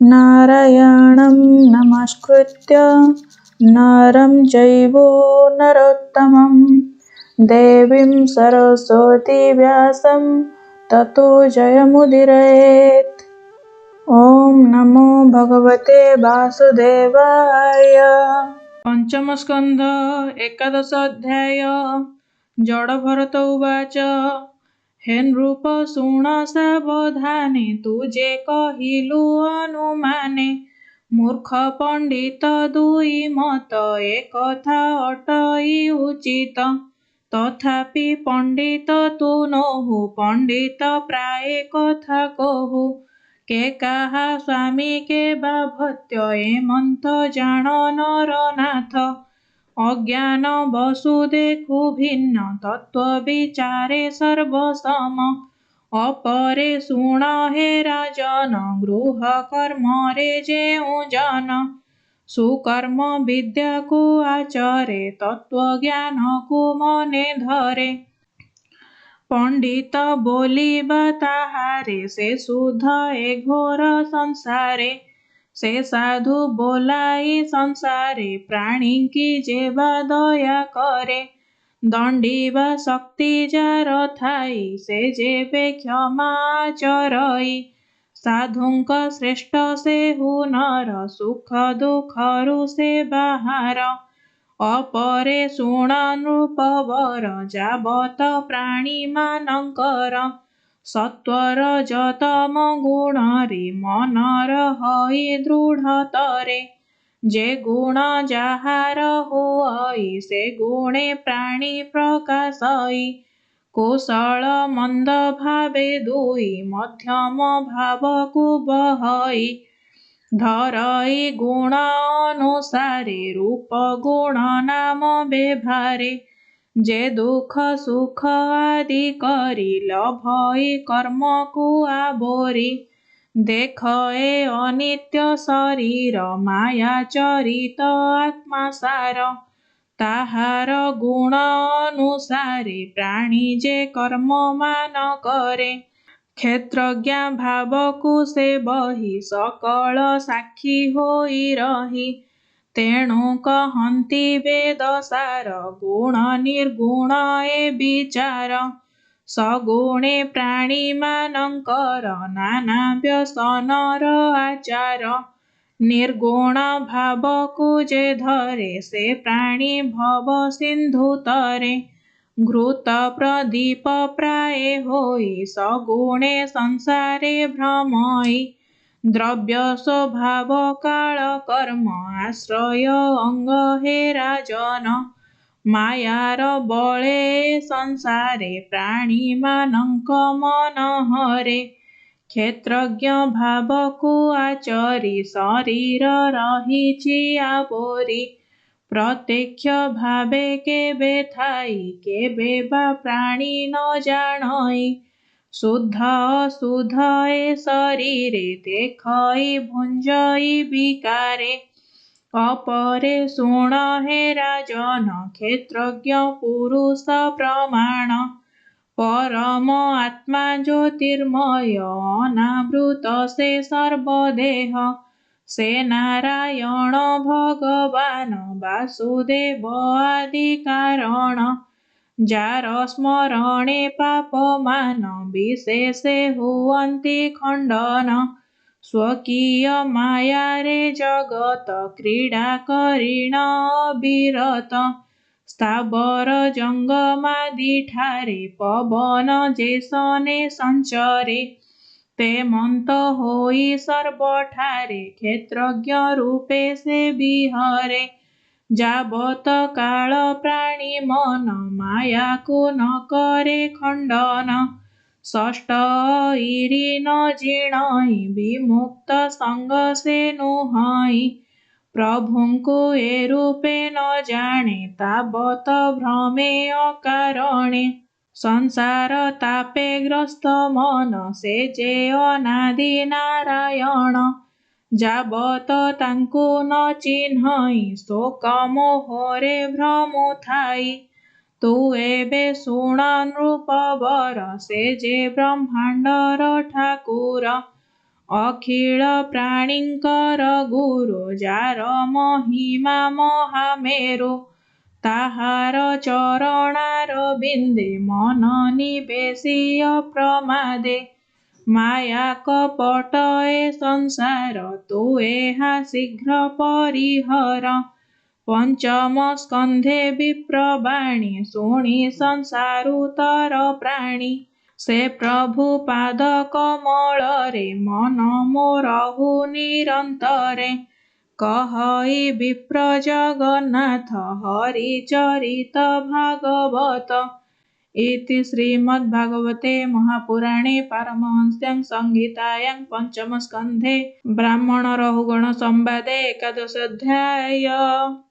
नारायणं नमस्कृत्य नरं चैव नरोत्तमं देवीं सरस्वतीं व्यासं ततो जयमुदीरयेत्। ॐ नमो भगवते वासुदेवाय। पंचम स्कंध एकादश अध्याय। जड़ भरत उवाच हे नृप शुण सावधाने तुजे कहिलु अनुमाने मूर्ख पंडित दुई मत एकथा अटई उचित तथापि पंडित तू नहु पंडित प्राय कथा कहु के काहा स्वामी के बा भृत्य एमंत जान नरनाथ अज्ञान बसु देखु भिन्न तत्व विचारे सर्वसम अपरे शुण हे राजन गृह कर्म रे जेउ जन सुकर्म विद्या को आचरे तत्व ज्ञान को मने धरे पंडित बोलिबा ताहारे से शुद्ध ए घोर संसारे से साधु बोलाई संसारे प्राणी की जेबा दया करे दंडीबा शक्ति जार थाई से जेबे क्षमा चरई साधुंक श्रेष्ठ से हुनर सुख दुखरु से बाहार अपरे शुण नृपवर जाबत प्राणी मानकर सत्वर जतम गुणरे मनर हई दृढ़तरे जे गुण जाहार हुई से गुणे प्राणी प्रकाशई कुशल मंद भावे दुई मध्यम भाव को बहई धरई गुण अनुसारे रूप गुण नाम बेभारे जे दुख सुख आदि करी लभई कर्म को आबोरी देख ए अनित्य शरीर माया चरित आत्मा सार ताहार गुण अनुसारे प्राणी जे कर्म मान करे क्षेत्रज्ञ भावकु से बही सकल साक्षी होई रही तेणु कहन्ति वेद सार गुण निर्गुण ए विचार सगुणे प्राणी मानंकर नाना व्यसनर आचार निर्गुण भावकु जे धरे से प्राणी भव सिंधु तरे घृत प्रदीप प्राय होई सगुणे संसारे भ्रमई द्रव्य स्वभाव काल कर्म आश्रय अंग हे राजन मायार बळे संसारे प्राणी मानंक मन हरे क्षेत्रज्ञ भावकु आचरी शरीर रहिछि आबोरी प्रत्यक्ष भावे केबे थाई केबे बा प्राणी न जानई शुद्ध अशुद्ध ए शरीरे देखई भुंजई विकारे अपरे शुण हे राजन क्षेत्रज्ञ पुरुष प्रमाण परम आत्मा ज्योतिर्मय अनावृत से सर्वदेह से नारायण भगवान वासुदेव आदि कारण जार स्मरणे पाप मान विशेषे हुवन्ति खंडन स्वकीय माया रे जगत क्रीडा करीण अविरत स्थावर जंगमादि ठारे पवन जेसने संचरे ते मंत होई सर्वठारे क्षेत्रज्ञ रूपे से विहरे जाबत काल प्राणी मन माया को न करे खंडन षष्ठ इरि न जीर्णई विमुक्त संग से नुहई प्रभुंकु ए रूपे न जाने ताबत भ्रमे अकारणे संसार तापे ग्रस्त मन से जे अनादि नारायण जाबत तांकु न चिन्हई शोक मोहरे भ्रमु थाई तू एबे शुण नृपवर से जे ब्रह्मांडर ठाकुर ଅଖିଳ ପ୍ରାଣୀଙ୍କର ଗୁରୁ ଯାର ମହିମା ମହାମେରୁ। ତାହାର ଚରଣାର ବିନ୍ଦେ ମନ ନିବେଶିୟ ପ୍ରମାଦେ। ମାୟା କପଟ ଏ ସଂସାର ତୁ ଏହା ଶୀଘ୍ର ପରିହର। ପଞ୍ଚମ ସ୍କନ୍ଧେ ବିପ୍ରବାଣୀ ଶୁଣି ସଂସାରୁ ତର ପ୍ରାଣୀ। ସେ ପ୍ରଭୁ ପାଦ କମଳରେ ମନ ମୋରହୁ ନିରନ୍ତରେ। କହଇ ବିପ୍ର ଜଗନ୍ନାଥ ହରି ଚରିତ ଭାଗବତ। ଇତି ଶ୍ରୀମଦ୍ଭାଗବତେ ମହାପୁରାଣେ ପାରମହଂସ୍ୟାଂ ସଂହିତାୟାଂ ପଞ୍ଚମ ସ୍କନ୍ଧେ ବ୍ରାହ୍ମଣ ରହୁଗଣ ସମ୍ବାଦେ ଏକାଦଶ ଅଧ୍ୟାୟ।